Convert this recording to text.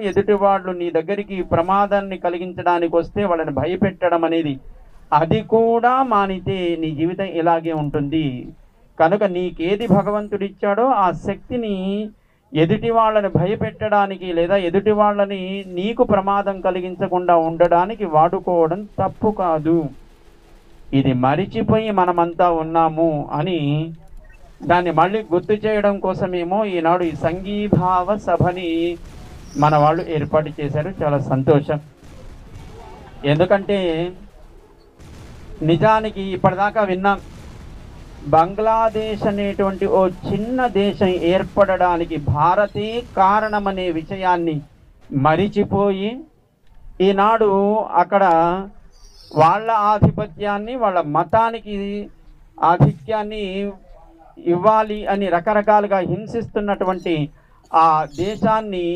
ఎదుటి వాళ్ళు నీ దగ్గరికి ప్రమాదాన్ని కలిగించడానికి వస్తే వాళ్ళని భయపెట్టడం అనేది అది కూడా మానితే నీ జీవితం ఇలాగే ఉంటుంది. కనుక నీకేది భగవంతుడు ఇచ్చాడో ఆ శక్తిని ఎదుటి వాళ్ళని భయపెట్టడానికి లేదా ఎదుటి వాళ్ళని నీకు ప్రమాదం కలిగించకుండా ఉండడానికి వాడుకోవడం తప్పు కాదు. ఇది మరిచిపోయి మనమంతా ఉన్నాము అని దాన్ని మళ్ళీ గుర్తు చేయడం కోసమేమో ఈనాడు ఈ సంఘీభావ సభని మన వాళ్ళు ఏర్పాటు చేశారు. చాలా సంతోషం. ఎందుకంటే నిజానికి ఇప్పటిదాకా విన్నాం, బంగ్లాదేశ్ అనేటువంటి ఓ చిన్న దేశం ఏర్పడడానికి భారతే కారణమనే విషయాన్ని మరిచిపోయి ఈనాడు అక్కడ వాళ్ళ ఆధిపత్యాన్ని, వాళ్ళ మతానికి ఆధిక్యాన్ని ఇవ్వాలి అని రకరకాలుగా హింసిస్తున్నటువంటి ఆ దేశాన్ని